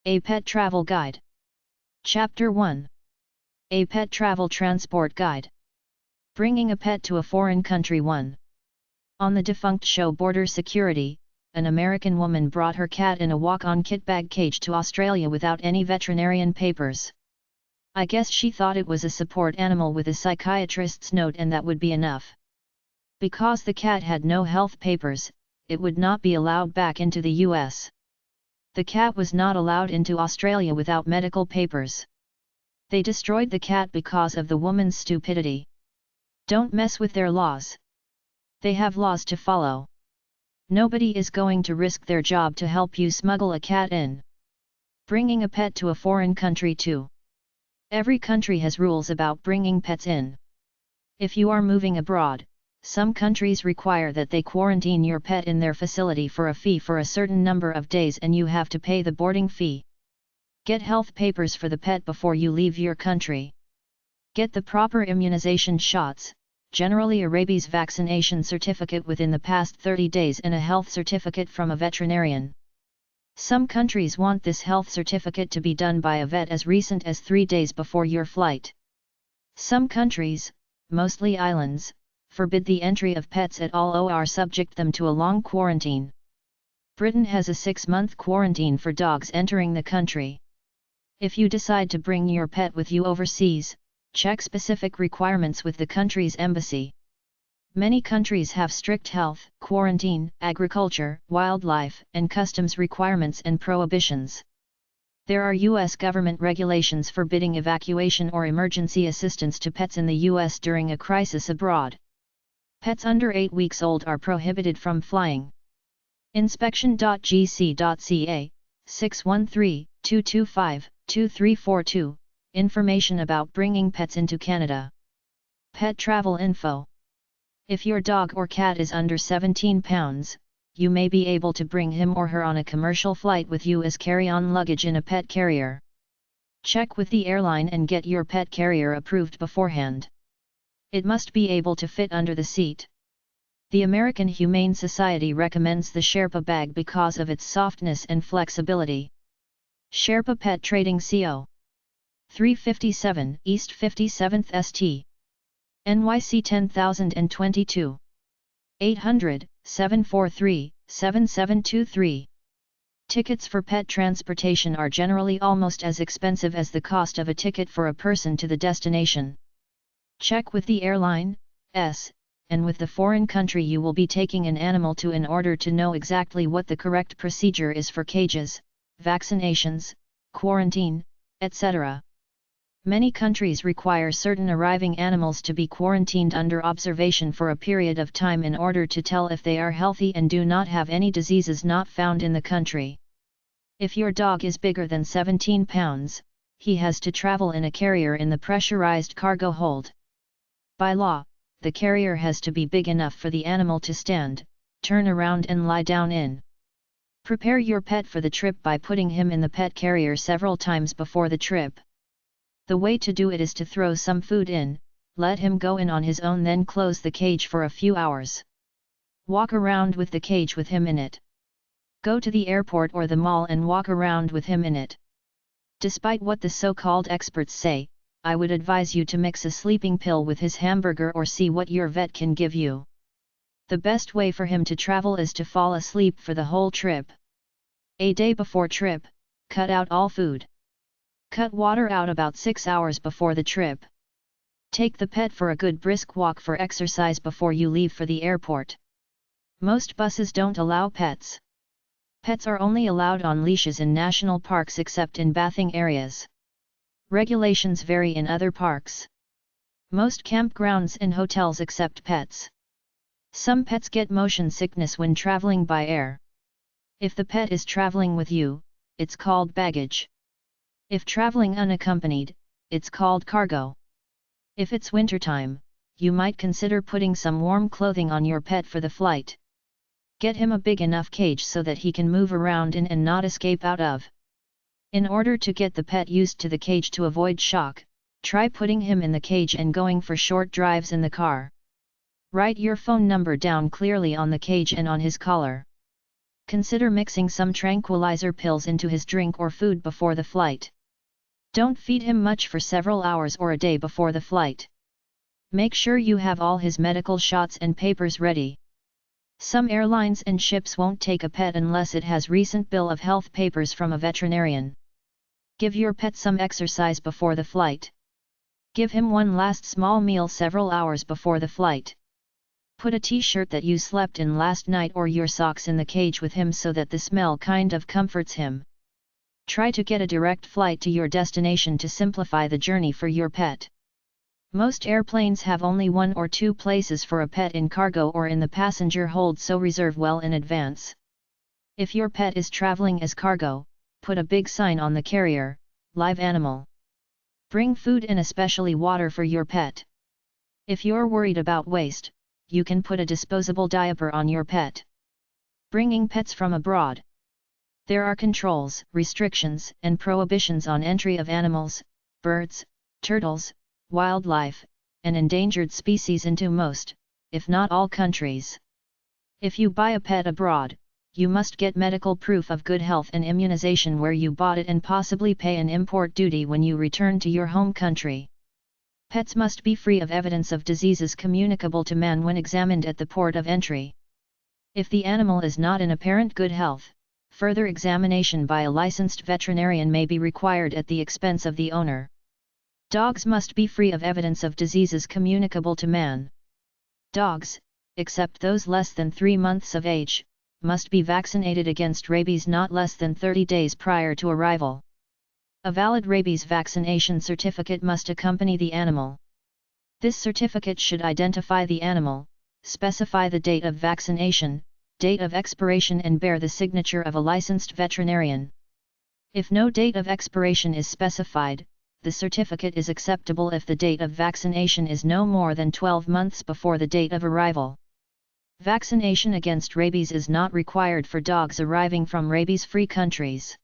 A Pet Travel Guide. Chapter 1. A Pet Travel Transport Guide. Bringing a Pet to a Foreign Country 1. On the defunct show Border Security, an American woman brought her cat in a walk-on kit bag cage to Australia without any veterinarian papers. I guess she thought it was a support animal with a psychiatrist's note and that would be enough. Because the cat had no health papers, it would not be allowed back into the US. The cat was not allowed into Australia without medical papers. They destroyed the cat because of the woman's stupidity. Don't mess with their laws. They have laws to follow. Nobody is going to risk their job to help you smuggle a cat in. Bringing a pet to a foreign country too. Every country has rules about bringing pets in. If you are moving abroad, some countries require that they quarantine your pet in their facility for a fee for a certain number of days and you have to pay the boarding fee. Get health papers for the pet before you leave your country. Get the proper immunization shots, generally a rabies vaccination certificate within the past 30 days and a health certificate from a veterinarian. Some countries want this health certificate to be done by a vet as recent as 3 days before your flight. Some countries, mostly islands, forbid the entry of pets at all or subject them to a long quarantine. Britain has a 6-month quarantine for dogs entering the country. If you decide to bring your pet with you overseas, check specific requirements with the country's embassy. Many countries have strict health, quarantine, agriculture, wildlife, and customs requirements and prohibitions. There are U.S. government regulations forbidding evacuation or emergency assistance to pets in the U.S. during a crisis abroad. Pets under 8 weeks old are prohibited from flying. Inspection.gc.ca, 613-225-2342, information about bringing pets into Canada. Pet travel info. If your dog or cat is under 17 pounds, you may be able to bring him or her on a commercial flight with you as carry-on luggage in a pet carrier. Check with the airline and get your pet carrier approved beforehand. It must be able to fit under the seat. The American Humane Society recommends the Sherpa bag because of its softness and flexibility. Sherpa Pet Trading Co. 357 East 57th St. NYC 10022. 800-743-7723. Tickets for pet transportation are generally almost as expensive as the cost of a ticket for a person to the destination. Check with the airline, and with the foreign country you will be taking an animal to in order to know exactly what the correct procedure is for cages, vaccinations, quarantine, etc. Many countries require certain arriving animals to be quarantined under observation for a period of time in order to tell if they are healthy and do not have any diseases not found in the country. If your dog is bigger than 17 pounds, he has to travel in a carrier in the pressurized cargo hold. By law, the carrier has to be big enough for the animal to stand, turn around and lie down in. Prepare your pet for the trip by putting him in the pet carrier several times before the trip. The way to do it is to throw some food in, let him go in on his own, then close the cage for a few hours. Walk around with the cage with him in it. Go to the airport or the mall and walk around with him in it. Despite what the so-called experts say, I would advise you to mix a sleeping pill with his hamburger or see what your vet can give you. The best way for him to travel is to fall asleep for the whole trip. A day before trip, cut out all food. Cut water out about 6 hours before the trip. Take the pet for a good brisk walk for exercise before you leave for the airport. Most buses don't allow pets. Pets are only allowed on leashes in national parks except in bathing areas. Regulations vary in other parks. Most campgrounds and hotels accept pets. Some pets get motion sickness when traveling by air. If the pet is traveling with you, it's called baggage. If traveling unaccompanied, it's called cargo. If it's wintertime, you might consider putting some warm clothing on your pet for the flight. Get him a big enough cage so that he can move around in and not escape out of. In order to get the pet used to the cage to avoid shock, try putting him in the cage and going for short drives in the car. Write your phone number down clearly on the cage and on his collar. Consider mixing some tranquilizer pills into his drink or food before the flight. Don't feed him much for several hours or a day before the flight. Make sure you have all his medical shots and papers ready. Some airlines and ships won't take a pet unless it has recent bill of health papers from a veterinarian. Give your pet some exercise before the flight. Give him one last small meal several hours before the flight. Put a t-shirt that you slept in last night or your socks in the cage with him so that the smell kind of comforts him. Try to get a direct flight to your destination to simplify the journey for your pet. Most airplanes have only 1 or 2 places for a pet in cargo or in the passenger hold, so reserve well in advance. If your pet is traveling as cargo, put a big sign on the carrier, "Live animal." Bring food and especially water for your pet. If you're worried about waste, you can put a disposable diaper on your pet. Bringing pets from abroad. There are controls, restrictions, and prohibitions on entry of animals, birds, turtles, wildlife, and endangered species into most, if not all countries. If you buy a pet abroad, you must get medical proof of good health and immunization where you bought it and possibly pay an import duty when you return to your home country. Pets must be free of evidence of diseases communicable to man when examined at the port of entry. If the animal is not in apparent good health, further examination by a licensed veterinarian may be required at the expense of the owner. Dogs must be free of evidence of diseases communicable to man. Dogs, except those less than 3 months of age, must be vaccinated against rabies not less than 30 days prior to arrival. A valid rabies vaccination certificate must accompany the animal. This certificate should identify the animal, specify the date of vaccination, date of expiration, and bear the signature of a licensed veterinarian. If no date of expiration is specified, the certificate is acceptable if the date of vaccination is no more than 12 months before the date of arrival. Vaccination against rabies is not required for dogs arriving from rabies-free countries.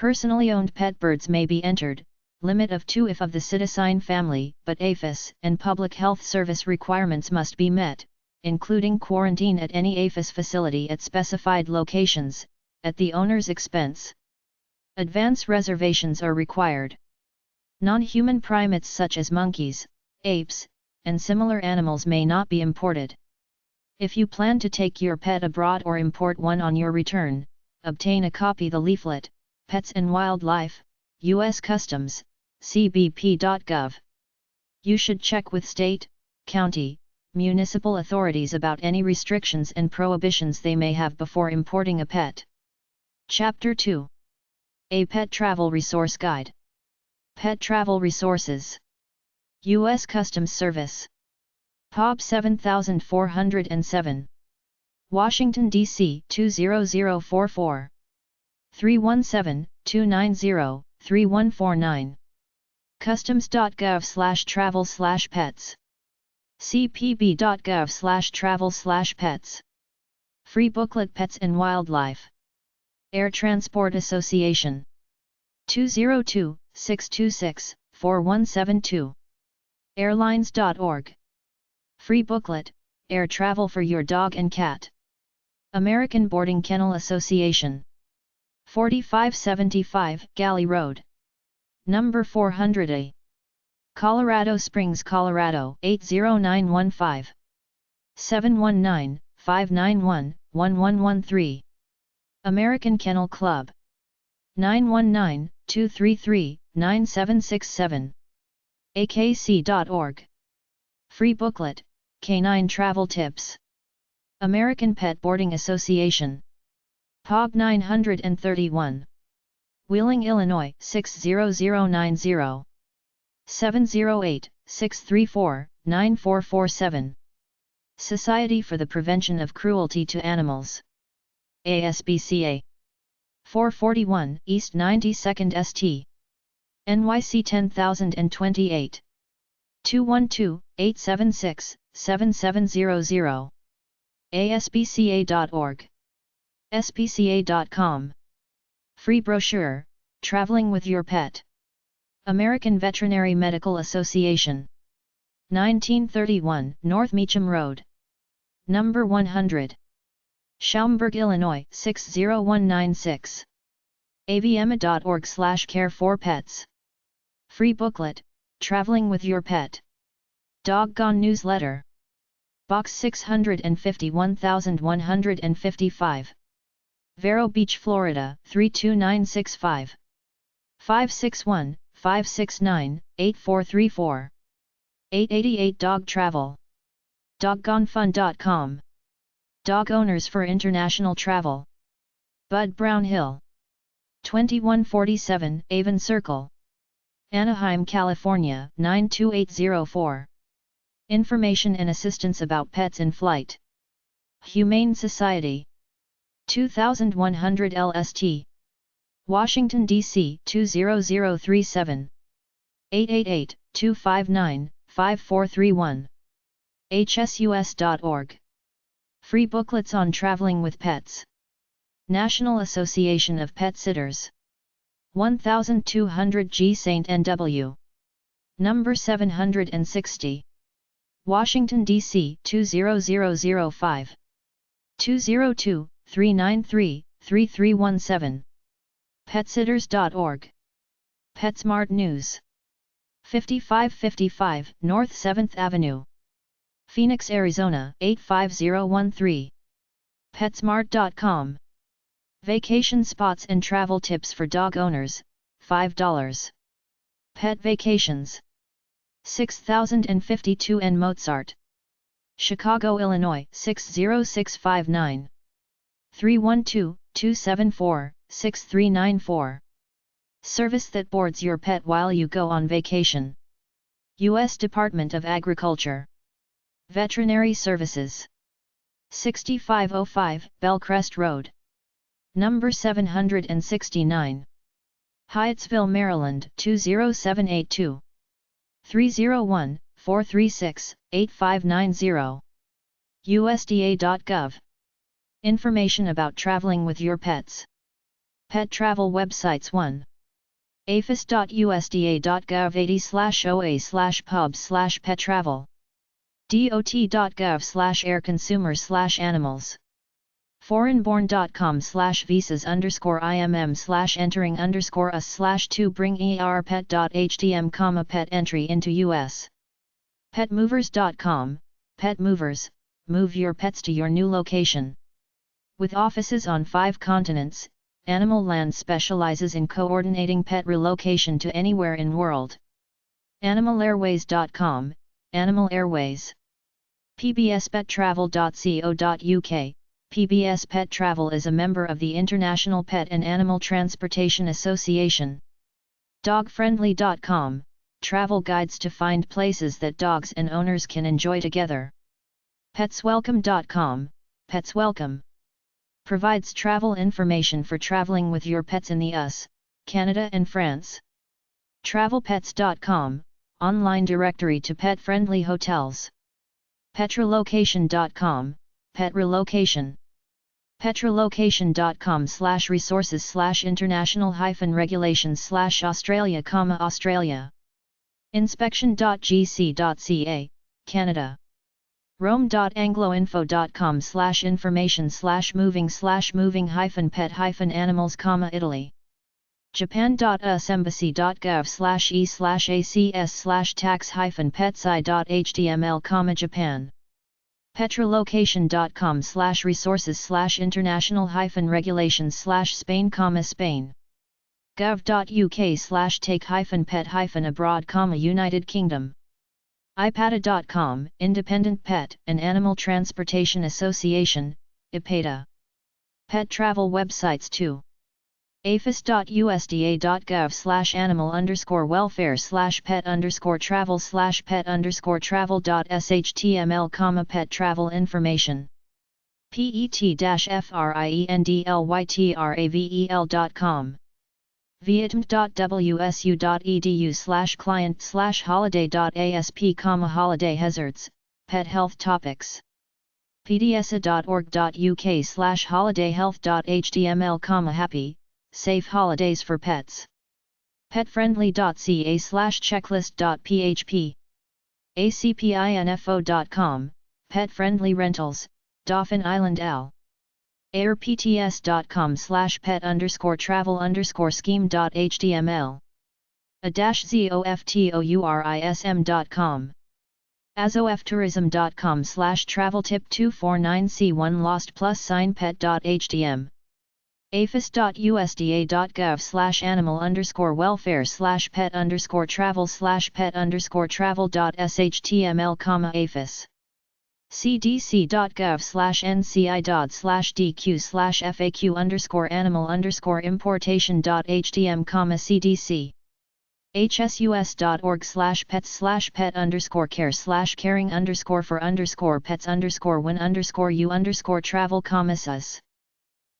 Personally owned pet birds may be entered, limit of 2 if of the Psittacine family, but APHIS and public health service requirements must be met, including quarantine at any APHIS facility at specified locations, at the owner's expense. Advance reservations are required. Non-human primates such as monkeys, apes, and similar animals may not be imported. If you plan to take your pet abroad or import one on your return, obtain a copy the leaflet, Pets and Wildlife, U.S. Customs, cbp.gov. You should check with state, county, municipal authorities about any restrictions and prohibitions they may have before importing a pet. Chapter 2. A Pet Travel Resource Guide. Pet Travel Resources. U.S. Customs Service. epub 7407. Washington, D.C. 20044. 317-290-3149. customs.gov/travel/pets. cpb.gov/travel/pets. Free booklet Pets and Wildlife. Air Transport Association. 202-626-4172. Airlines.org. Free booklet, Air Travel for Your Dog and Cat. American Boarding Kennel Association. 4575 Galley Road. Number 400A. Colorado Springs, Colorado 80915. 719-591-1113. American Kennel Club. 919-233-9767. akc.org. Free booklet, Canine Travel Tips. American Pet Boarding Association. epub 931. Wheeling, Illinois 60090. 708-634-9447. Society for the Prevention of Cruelty to Animals. ASPCA. 441 East 92nd St. NYC 10028. 212-876-7700. aspca.org. spca.com. Free brochure, Traveling with Your Pet. American Veterinary Medical Association. 1931 North Meacham Road. Number 100. Schaumburg, Illinois 60196. avma.org/care4pets. Free booklet, Traveling with Your Pet. Doggone newsletter. Box 651155. Vero Beach, Florida 32965. 561-569-8434. 888 Dog Travel. DoggoneFun.com. Dog Owners for International Travel. Bud Brownhill. 2147 Avon Circle, Anaheim, California 92804. Information and assistance about pets in flight. Humane Society. 2100 LST. Washington, D.C. 20037. 888-259-5431. hsus.org. Free booklets on traveling with pets. National Association of Pet Sitters. 1200 G St. N.W. Number 760. Washington, D.C. 20005. 202-393-3317. Petsitters.org. PetSmart News. 5555 North 7th Avenue. Phoenix, Arizona 85013. PetSmart.com. Vacation spots and travel tips for dog owners, $5. Pet Vacations. 6052 N. Mozart. Chicago, Illinois 60659. 312-274-6394. Service that boards your pet while you go on vacation. U.S. Department of Agriculture. Veterinary Services. 6505 Bellcrest Road. Number 769. Hyattsville, Maryland 20782. 301-436-8590. USDA.gov. Information about traveling with your pets. Pet travel websites 1. APHIS.usda.gov 80/OA/pub/pet travel. DOT.gov/air consumer/animals. Foreignborn.com/visas_IMM/entering_us/to bring pet.htm, pet entry into US. Petmovers.com, Pet Movers, move your pets to your new location. With offices on 5 continents, Animal Land specializes in coordinating pet relocation to anywhere in world. Animalairways.com, Animal Airways. pbspettravel.co.uk. PBS Pet Travel is a member of the International Pet and Animal Transportation Association. Dogfriendly.com, travel guides to find places that dogs and owners can enjoy together. Petswelcome.com, Pets Welcome. Provides travel information for traveling with your pets in the US, Canada and France. Travelpets.com, online directory to pet-friendly hotels. Petrolocation.com, Pet Relocation. Petrolocation.com/resources/international-regulations/Australia, Australia. Inspection.gc.ca, Canada. Rome.anglo-info.com/information/moving/pet-animals, Italy. Japan.us.embassy.gov/e/acs/tax-petsci.html, Japan. Petrolocation.com/resources/international-regulations/Spain, Spain. Gov.uk/take-pet-abroad, United Kingdom. iPATA.com, Independent Pet and Animal Transportation Association, IPATA. Pet travel websites 2. APHIS.usda.gov/animal_welfare/pet_travel/pet_travel.shtml, pet travel information. pet-friendlytravel.com. vietnam.wsu.edu/client/holiday.asp, holiday hazards, pet health topics. pdsa.org.uk/holidayhealth.html, happy, safe holidays for pets. petfriendly.ca/checklist.php. acpinfo.com, pet friendly rentals, Dauphin Island, L. airpts.com/pet_travel_scheme.html a-zoftourism.com azoftourism.com/travel-tip249c1 lost +pet.htm aphis.usda.gov/animal_welfare/pet_travel/pet_travel.shtml, aphis cdc.gov/nci./dq/faq_animal_importation.htm, cdc hsus.org/pets/pet_care/caring_for_pets_when_u_travel, sus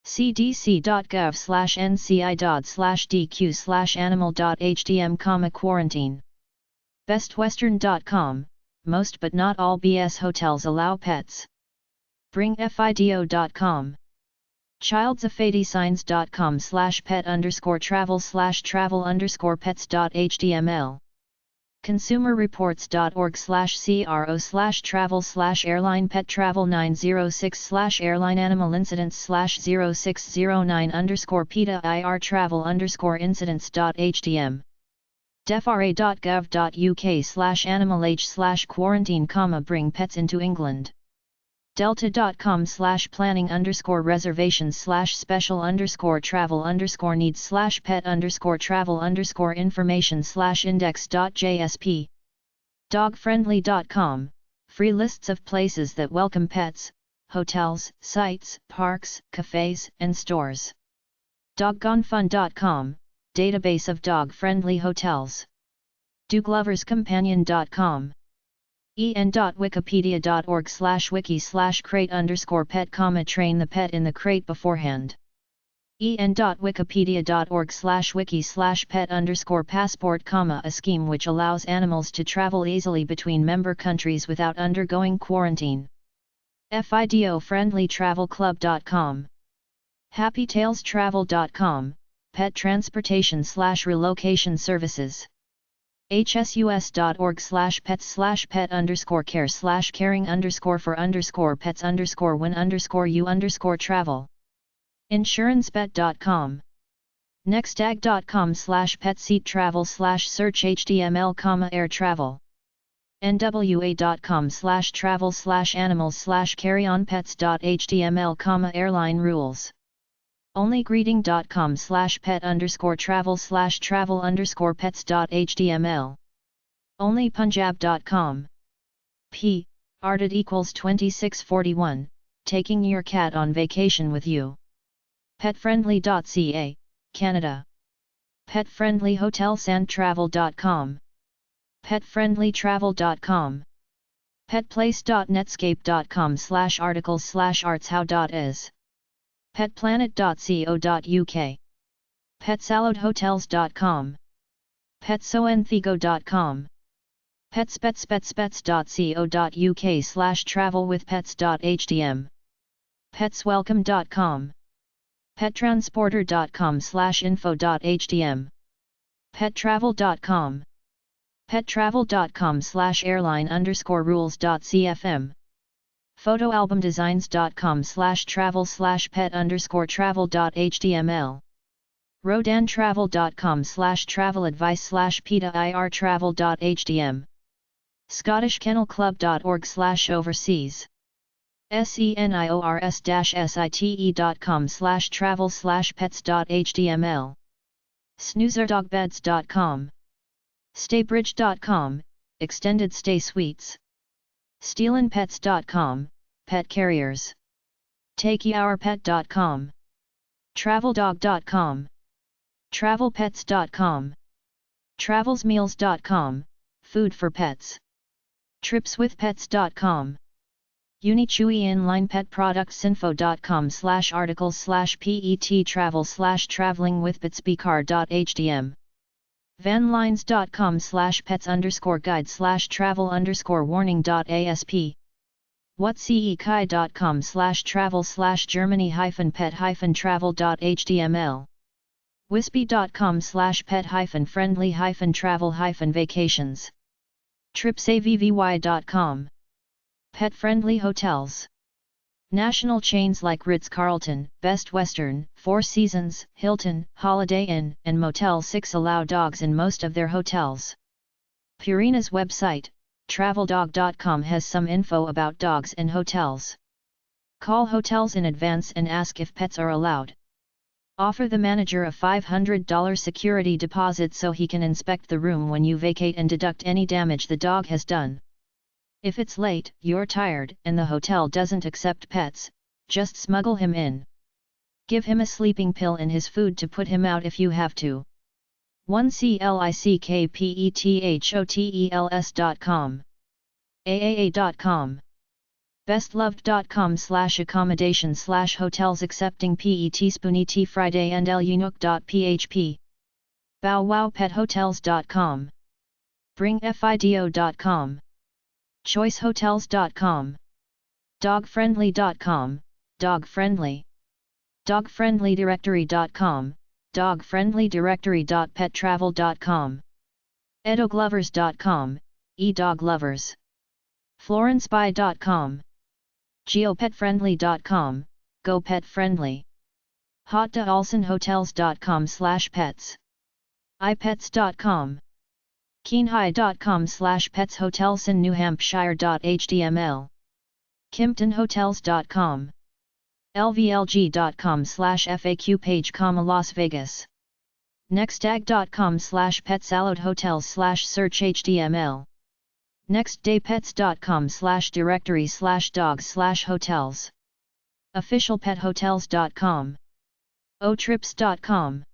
cdc.gov/nci./dq/animal.htm, quarantine bestwestern.com, most but not all BS hotels allow pets. bringfido.com childsofadisigns.com/pet_travel/travel_pets.html consumerreports.org/cro/travel/airline pet travel 906/airline animal incidents/0609_PETA IR travel_incidents.htm defra.gov.uk/animal age/quarantine, bring pets into England delta.com/planning_reservations/special_needs/pet_travel_information/index.jsp dogfriendly.com, free lists of places that welcome pets, hotels, sites, parks, cafes, and stores. doggonefun.com, database of dog-friendly hotels. dogloverscompanion.com en.wikipedia.org/wiki/crate_pet, train the pet in the crate beforehand. en.wikipedia.org/wiki/pet_passport, a scheme which allows animals to travel easily between member countries without undergoing quarantine. fidofriendlytravelclub.com happytailstravel.com, pet transportation/relocation services. hsus.org/pets/pet_care/caring_for_pets_when_u_travel. insurancebet.com nextag.com/petseattravel/search html, air travel. nwa.com/travel/animals/carry-on-pets.html, airline rules. onlyGreeting.com/pet_travel/travel_pets.html onlypunjab.com p. arted equals 2641, taking your cat on vacation with you. petfriendly.ca, Canada. petfriendlyhotelsandtravel.com petfriendlytravel.com petplace.netscape.com/articles/artshow.is petplanet.co.uk petsaladhotels.com petsoenthigo.com petspetspetspets.co.uk/travelwithpets.htm petswelcome.com pettransporter.com/info.htm pettravel.com pettravel.com/airline_rules.cfm photoalbumdesigns.com/travel/pet_travel.html rodantravel.com/travel-advice/PETA IR travel.htm scottishkennelclub.org/overseas seniors-site.com/travel/pets.html snoozedogbeds.com staybridge.com, extended stay suites. stealinpets.com, pet carriers. takeyourpet.com traveldog.com travelpets.com travelsmeals.com, food for pets. tripswithpets.com Unichewy inline pet productsinfo.com/articles/pet travel/travelingwithpetsbcar.htm vanlines.com/pets_guide/travel_warning.asp whatcekai.com/travel/germany-pet-travel.html wispy.com/pet-friendly-travel-vacations tripsavvy.com Pet-friendly hotels National chains like Ritz-Carlton, Best Western, Four Seasons, Hilton, Holiday Inn, and Motel 6 allow dogs in most of their hotels. Purina's website, traveldog.com, has some info about dogs and hotels. Call hotels in advance and ask if pets are allowed. Offer the manager a $500 security deposit so he can inspect the room when you vacate and deduct any damage the dog has done. If it's late, you're tired, and the hotel doesn't accept pets, just smuggle him in. Give him a sleeping pill in his food to put him out if you have to. 1clickpethotels.com. AAA.com. bestloved.com/accommodation/hotels accepting PET Spoonity Friday and Lunuk.php. bowwowpethotels.com. bringfido.com. choicehotels.com. dogfriendly.com, dogfriendly. dogfriendlydirectory.com, dogfriendlydirectory.pettravel.com. edoglovers.com, edoglovers. florenceby.com. geopetfriendly.com, gopetfriendly. hotdaolsenhotels.com/pets. ipets.com. keenhigh.com/petshotels in New Hampshire.html. kimptonhotels.com. lvlg.com/FAQ page, Las Vegas. nextag.com/petsaladhotels/search html. nextdaypets.com/directory/dogs/hotels. officialpethotels.com. otrips.com.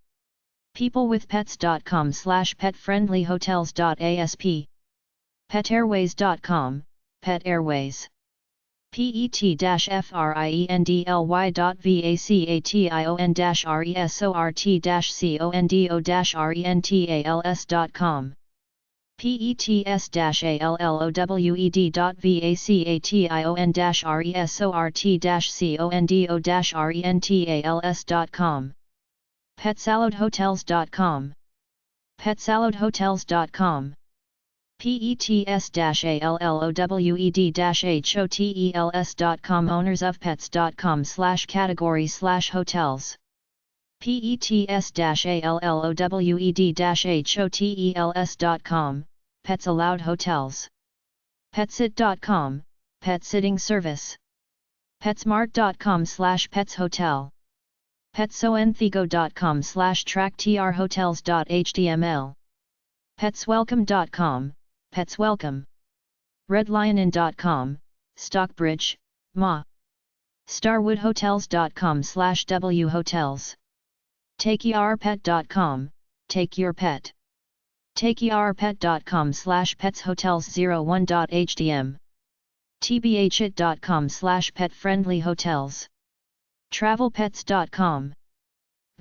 peoplewithpets.com/petfriendlyhotels.asp. petairways.com, Pet Airways. pet-friendly-resort-condotals.com. pets-allowed-resort-condotals.com. petsaladhotels.com. petsaladhotels.com. pets-allowed-hotels.com. ownersofpets.com/category/hotels. pets-allowed-hotels.com, Pets Allowed Hotels. petsit.com, pet sitting service. petsmart.com/petshotel. petsonthigo.com/tracktrhotels.html. petswelcome.com, Pets Welcome. redlionin.com, Stockbridge, Ma. starwoodhotels.com/W Hotels. takeyourpet.com, Take Your Pet. takeyourpet.com/petshotels01.htm. tbhit.com/petfriendlyhotels. travelpets.com.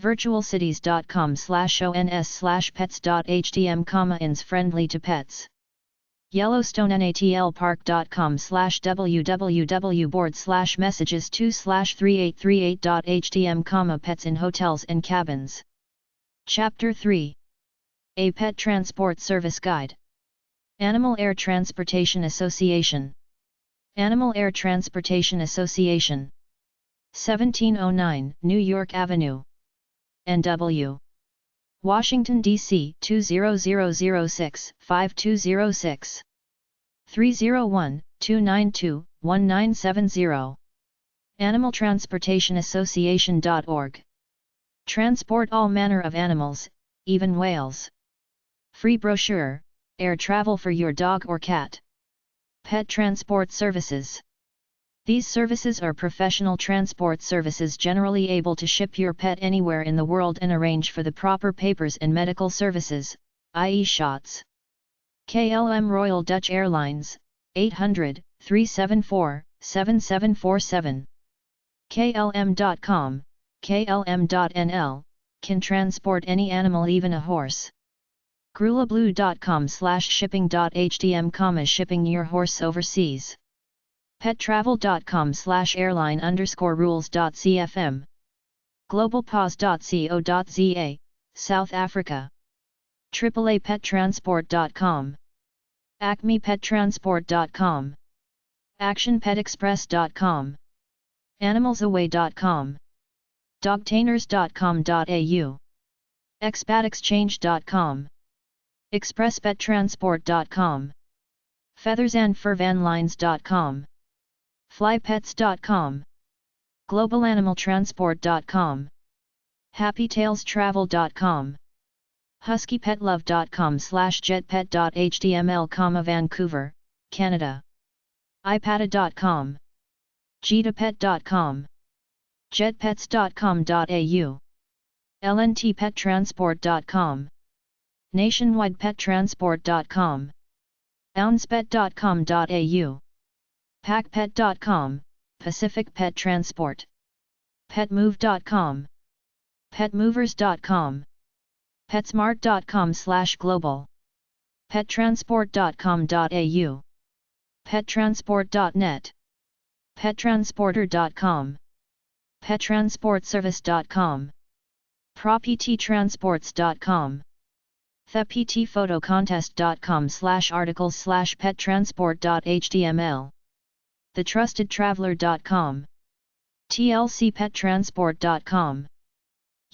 virtualcities.com/ons/pets.htm, ins friendly to pets. yellowstonenatlpark.com/www.board/messages2/3838.htm, pets in hotels and cabins. Chapter 3. A Pet Transport Service Guide. Animal Air Transportation Association. Animal Air Transportation Association. 1709 New York Avenue, NW. Washington, D.C. 20006-5206. 301-292-1970. animaltransportationassociation.org. Transport all manner of animals, even whales. Free brochure, Air Travel for your dog or cat. Pet Transport Services. These services are professional transport services generally able to ship your pet anywhere in the world and arrange for the proper papers and medical services, i.e. shots. KLM Royal Dutch Airlines, 800-374-7747. KLM.com, klm.nl, can transport any animal, even a horse. grulablue.com/shipping.htm, shipping your horse overseas. pettravel.com/airline_rules.cfm. globalpaws.co.za, South Africa. AAAPetTransport.com. acmepetTransport.com. actionpetexpress.com. animalsaway.com, dogtainers.com.au, expadexchange.com, expresspetransport.com, feathersandfurvanlines.com, flypets.com, globalanimaltransport.com, happytailstravel.com, huskypetlove.com/jetpet.html, Vancouver, Canada, ipada.com, jetapet.com, jetpets.com.au, lntpettransport.com, nationwidepetransport.com, ounspet.com.au, packpet.com, Pacific Pet Transport, petmove.com, petmovers.com, petsmart.com/global, pettransport.com.au, pettransport.net, pettransporter.com, pettransportservice.com, proptransports.com, theptphotocontest.com/articles/pettransport.html, thetrustedtraveler.com, tlcpettransport.com,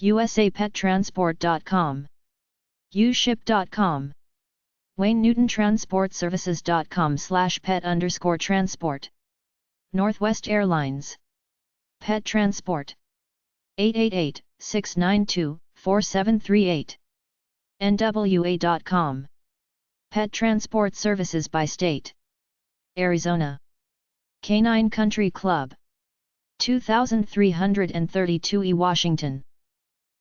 usapetransport.com, uship.com, WayneNewtonTransportServices.com/pet_transport, Northwest Airlines, Pet Transport, 888-692-4738, NWA.com, Pet Transport Services by State, Arizona, Canine Country Club, 2332 E. Washington,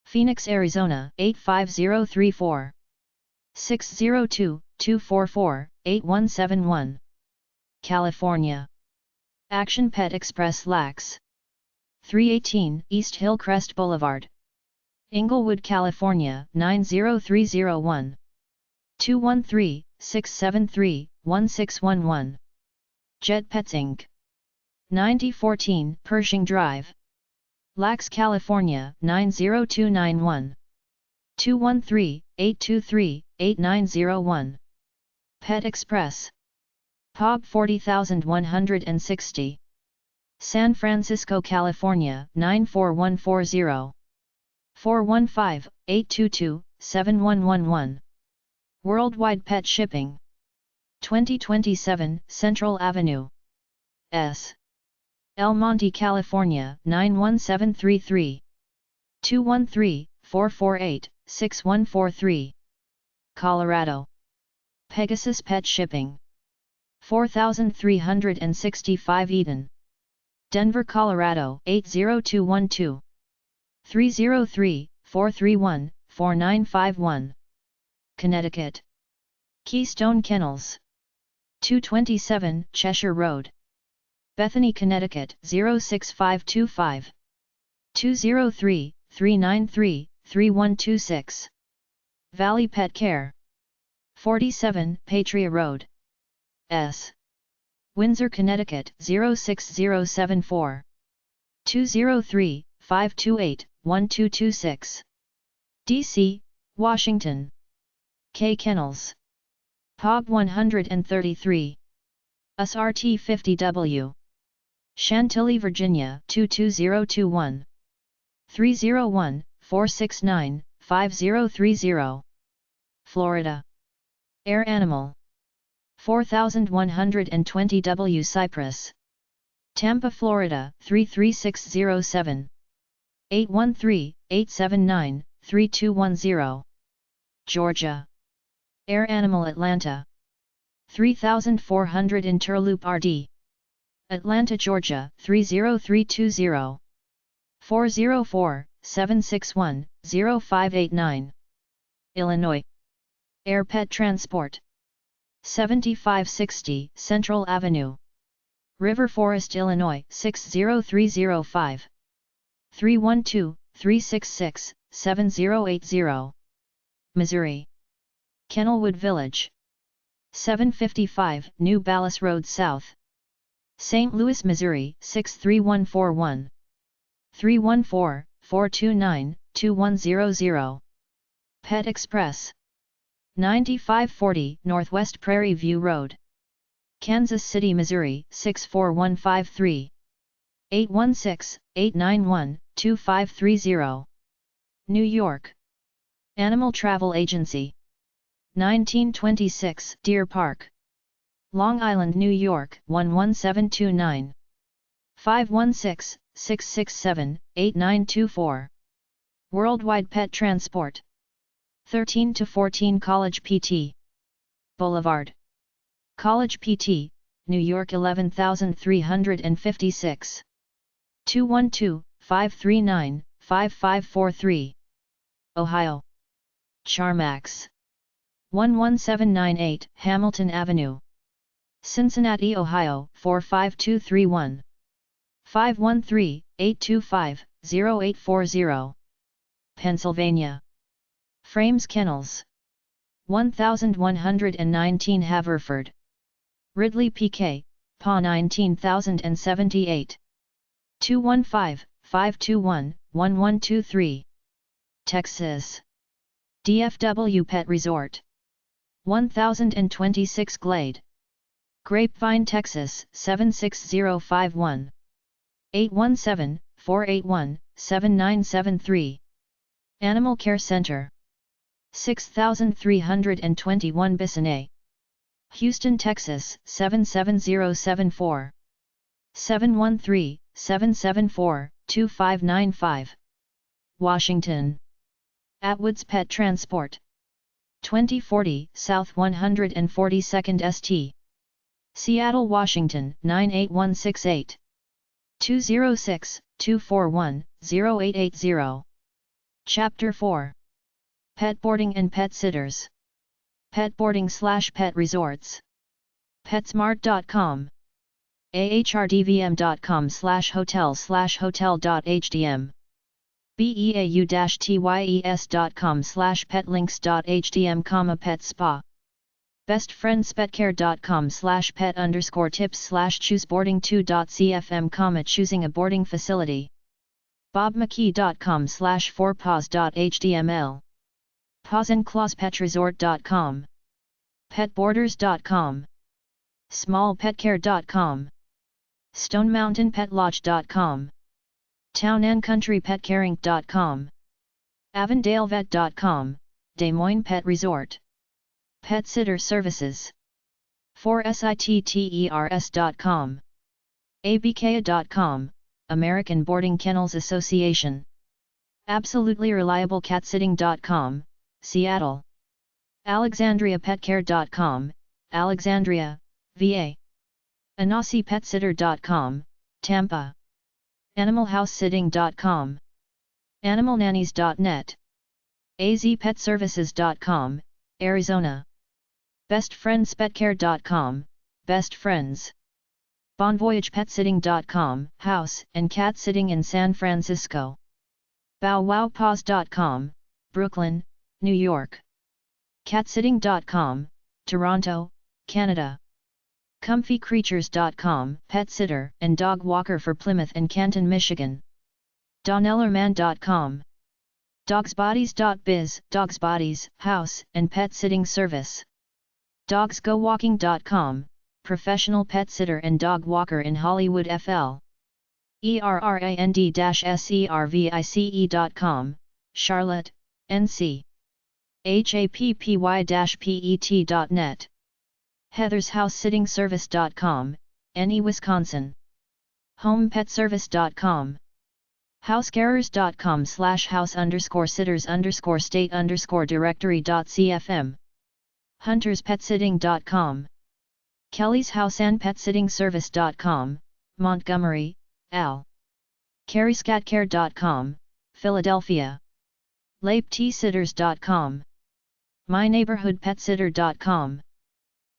Phoenix, Arizona, 85034, 602-244-8171, California, Action Pet Express Lax, 318 East Hillcrest Boulevard, Inglewood, California, 90301, 213-673-1611, Jet Pets Inc., 9014 Pershing Drive, Lax, California, 90291, 213-823-8901, Pet Express, POB 40160, San Francisco, California, 94140, 415-822-7111, Worldwide Pet Shipping, 2027 Central Avenue, S. El Monte, California, 91733, 213-448-6143, Colorado, Pegasus Pet Shipping, 4365 Eden, Denver, Colorado, 80212, 303-431-4951, Connecticut, Keystone Kennels, 227 Cheshire Road, Bethany, Connecticut, 06525, 203-393-3126, Valley Pet Care, 47 Patria Road, S. Windsor, Connecticut, 06074, 203-528-1226, D.C., Washington, K. Kennels, POB 133, USRT 50W, Chantilly, Virginia, 22021, 301-469-5030, Florida, Air Animal, 4120 W. Cypress, Tampa, Florida, 33607, 813-879-3210, Georgia, Air Animal, Atlanta, 3400 Interloop RD, Atlanta, Georgia, 30320, 404-761-0589, Illinois, Air Pet Transport, 7560 Central Avenue, River Forest, Illinois, 60305, 312-366-7080, Missouri, Kennelwood Village, 755 New Ballas Road South, St. Louis, Missouri, 63141, 314-429-2100, Pet Express, 9540 Northwest Prairie View Road, Kansas City, Missouri, 64153. 816-891-2530. New York. Animal Travel Agency. 1926 Deer Park. Long Island, New York 11729. 516-667-8924. Worldwide Pet Transport. 13 to 14 College PT. Boulevard. College PT, New York 11356. 212-539-5543. Ohio. Charmax. 11798 Hamilton Avenue. Cincinnati, Ohio 45231. 513-825-0840. Pennsylvania. Frames Kennels. 1119 Haverford. Ridley PK, PA 19078. 215-521-1123. Texas. DFW Pet Resort. 1026 Glade. Grapevine, Texas 76051. 817-481-7973. Animal Care Center. 6321 Bissonnet. Houston, Texas 77074. 713-774-2595. Washington. Atwood's Pet Transport. 2040 South 142nd St. Seattle, Washington 98168. 206-241-0880. Chapter 4. Pet Boarding and Pet Sitters. Pet Boarding/Pet Resorts. PetSmart.com. ahrdvm.com/hotel/hotel.hdm. beau-tyes.com/petlinks.hdm, pet spa. bestfriendspetcare.com/pet_tips/chooseboarding2.cfm, choosing a boarding facility. bobmckee.com/4paws.html. pawsandclawspetresort.com. petborders.com. smallpetcare.com. stonemountainpetlodge.com. townandcountrypetcaring.com. avondalevet.com, Des Moines Pet Resort. Pet Sitter Services. 4sitters.com. abca.com, American Boarding Kennels Association. Absolutely Reliable Catsitting.com, Seattle. alexandriapetcare.com, Alexandria, VA. AnasiPetsitter.com, Tampa. animalhousesitting.com. animalnannies.net. azpetservices.com, Arizona. bestfriendspetcare.com, Best Friends. bonvoyagepetsitting.com, house and cat sitting in San Francisco. bowwowpaws.com, Brooklyn, New York. catsitting.com, Toronto, Canada. comfycreatures.com, pet sitter and dog walker for Plymouth and Canton, Michigan. donnellerman.com. dogsbodies.biz, dogsbodies, house and pet sitting service. dogsgowalking.com, professional pet sitter and dog walker in Hollywood, FL. errand-service.com, Charlotte, NC. happy-pet.net. heathershousesittingservice.com, NE, Wisconsin. homepetservice.com. housecarers.com/house_sitters_state_directory.cfm. hunterspetsitting.com. Kelly's House and Petsitting Service.com, Montgomery, Al. caryscatcare.com, Philadelphia. lapesitters.com. myneighborhoodpetsitter.com.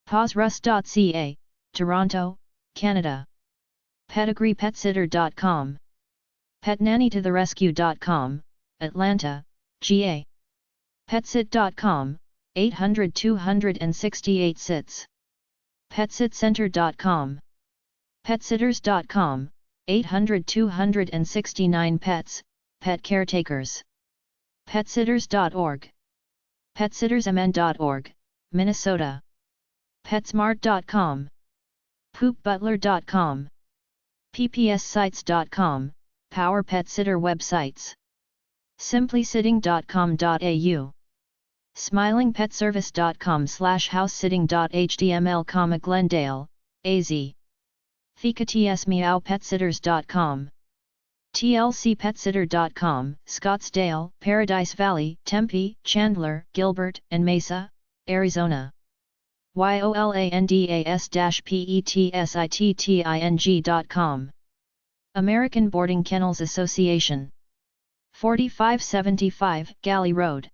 pawsrust.ca, Toronto, Canada. pedigreepetsitter.com. petnannytotherescue.com, Atlanta, GA. petsit.com, 800-268 sits. petsitcenter.com. petsitters.com, 800-269 pets, pet caretakers. petsitters.org. petsittersmn.org, Minnesota. petsmart.com. poopbutler.com. ppssites.com, Power Pet Sitter websites. simplysitting.com.au, smilingpetservice.com/housesitting.html, Glendale, AZ. thekatsmeowpetsitters.com, tlcpetsitter.com, Scottsdale, Paradise Valley, Tempe, Chandler, Gilbert, and Mesa, Arizona. yolandas-petsitting.com, American Boarding Kennels Association. 4575 Galley Road,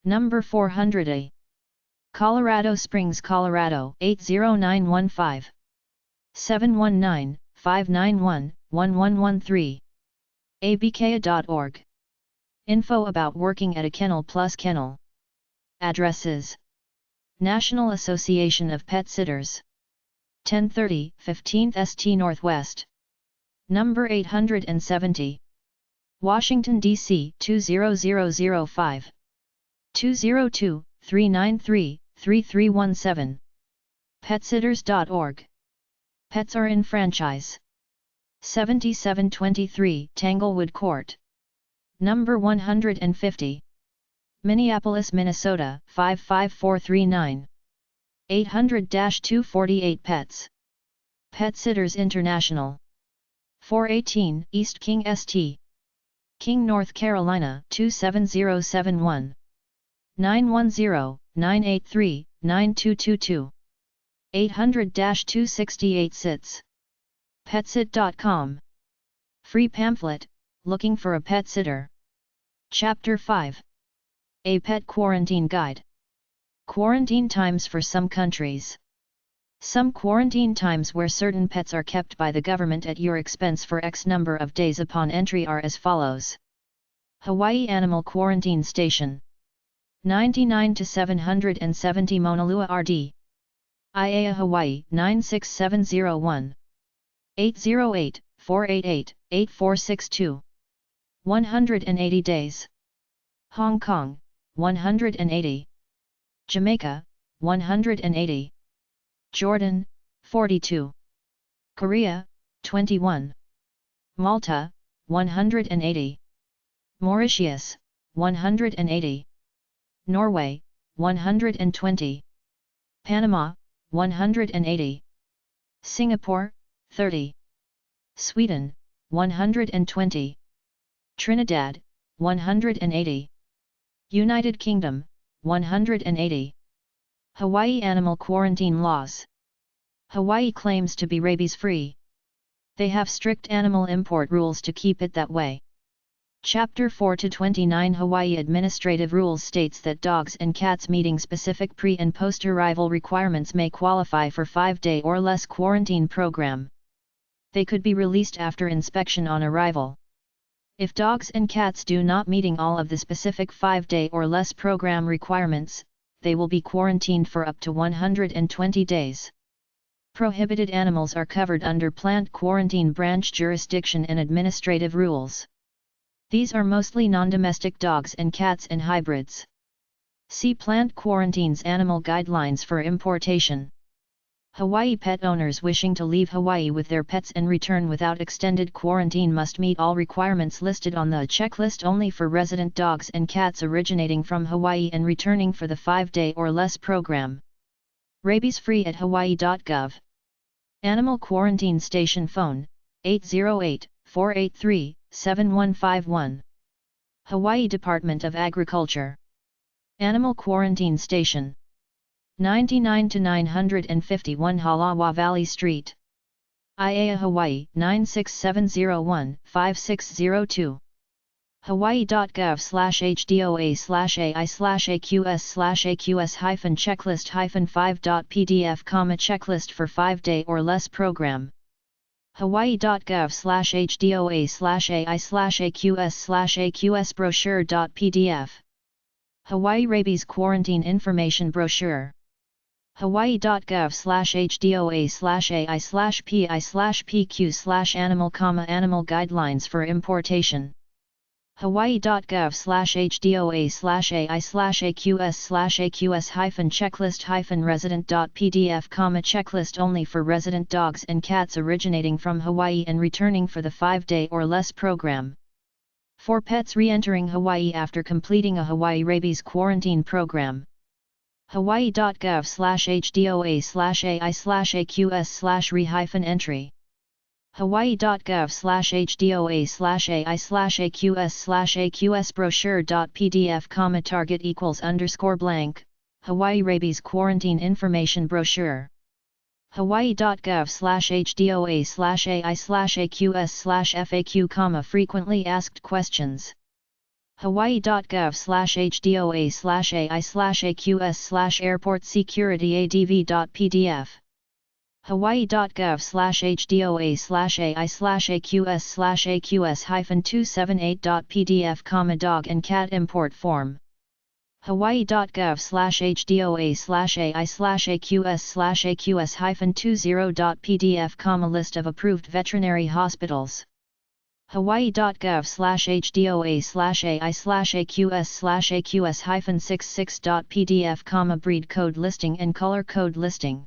number 400A, Colorado Springs, Colorado 80915, 719-591-1113, abka.org. Info about working at a kennel plus kennel. Addresses: National Association of Pet Sitters, 1030 15th St. Northwest, number 870, Washington, D.C. 20005, 202-393-3317. Petsitters.org. Pets are in franchise. 7723 Tanglewood Court, number 150, Minneapolis, Minnesota 55439, 800-248 Pets. Pet Sitters International, 418 East King St. King, North Carolina 27071, 910-983-9222, 800-268 SITS. Petsit.com. Free pamphlet, Looking for a Pet Sitter. Chapter 5. A Pet Quarantine Guide. Quarantine times for some countries. Some quarantine times where certain pets are kept by the government at your expense for X number of days upon entry are as follows. Hawaii Animal Quarantine Station, 99 to 770 Maunalua RD, IAEA Hawaii 96701, 808-488-8462, 180 days. Hong Kong, 180. Jamaica, 180. Jordan, 42. Korea, 21. Malta, 180. Mauritius, 180. Norway, 120. Panama, 180. Singapore, 30. Sweden, 120. Trinidad, 180. United Kingdom, 180. Hawaii Animal Quarantine Laws. Hawaii claims to be rabies-free. They have strict animal import rules to keep it that way. Chapter 4-29 Hawaii Administrative Rules states that dogs and cats meeting specific pre- and post-arrival requirements may qualify for 5-day or less quarantine program. They could be released after inspection on arrival. If dogs and cats do not meeting all of the specific 5-day or less program requirements, they will be quarantined for up to 120 days. Prohibited animals are covered under Plant Quarantine Branch Jurisdiction and Administrative Rules. These are mostly non-domestic dogs and cats and hybrids. See Plant Quarantine's Animal Guidelines for importation. Hawaii pet owners wishing to leave Hawaii with their pets and return without extended quarantine must meet all requirements listed on the checklist only for resident dogs and cats originating from Hawaii and returning for the 5-day or less program. Rabies-free at hawaii.gov. Animal Quarantine Station Phone, 808-483-7151. Hawaii Department of Agriculture. Animal Quarantine Station, 99 to 951 Halawa Valley Street, IAEA Hawaii 96701-5602. hawaii.gov/HDOA/AI/AQS/AQS-checklist-5.pdf, checklist for 5-day or less program. hawaii.gov/HDOA/AI/AQS/AQS brochure.pdf. Hawaii Rabies Quarantine Information Brochure. hawaii.gov/HDOA/AI/PI/PQ/animal, Animal Guidelines for Importation. hawaii.gov/HDOA/AI/AQS/AQS-checklist-resident.pdf, checklist only for resident dogs and cats originating from Hawaii and returning for the 5-day or less program. For pets re-entering Hawaii after completing a Hawaii rabies quarantine program. hawaii.gov/HDOA/AI/AQS/re-entry. hawaii.gov/HDOA/AI/AQS/AQS brochure.pdf, target=blank, Hawaii rabies quarantine information brochure. hawaii.gov/HDOA/AI/AQS/FAQ, frequently asked questions. hawaii.gov/HDOA/AI/AQS/airport security adv.pdf. hawaii.gov/HDOA/AI/AQS/AQS-278.pdf, dog and cat import form. hawaii.gov/HDOA/AI/AQS/AQS-20.pdf, list of approved veterinary hospitals. hawaii.gov/HDOA/AI/AQS/AQS-66.pdf, breed code listing and color code listing.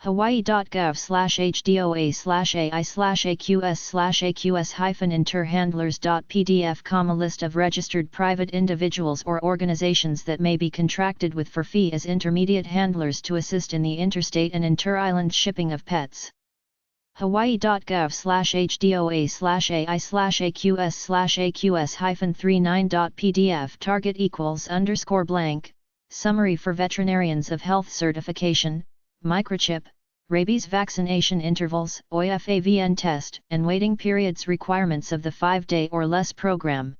hawaii.gov/HDOA/AI/AQS/AQS-interhandlers.pdf, list of registered private individuals or organizations that may be contracted with for fee as intermediate handlers to assist in the interstate and inter-island shipping of pets. hawaii.gov/HDOA/AI/AQS/AQS-39.pdf, target=blank, summary for veterinarians of health certification, microchip, rabies vaccination intervals, OIFAVN test, and waiting periods requirements of the 5-day or less program.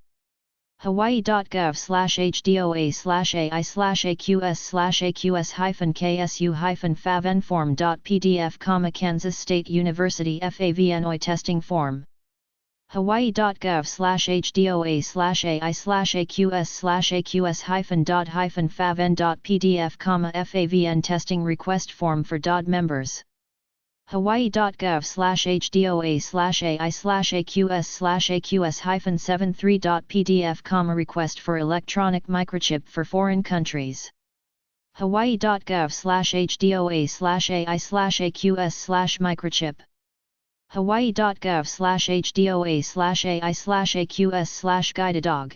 hawaii.gov/HDOA/AI/AQS/AQS-KSU-FAVN form.pdf, Kansas State University FAVN OI testing form. hawaii.gov/HDOA/AI/AQS/AQS-FAVN.pdf, FAVN testing request form for DOD members. hawaii.gov/HDOA/AI/AQS/AQS-73.pdf, request for electronic microchip for foreign countries. hawaii.gov/HDOA/AI/AQS/microchip. hawaii.gov/HDOA/AI/AQS/guidedog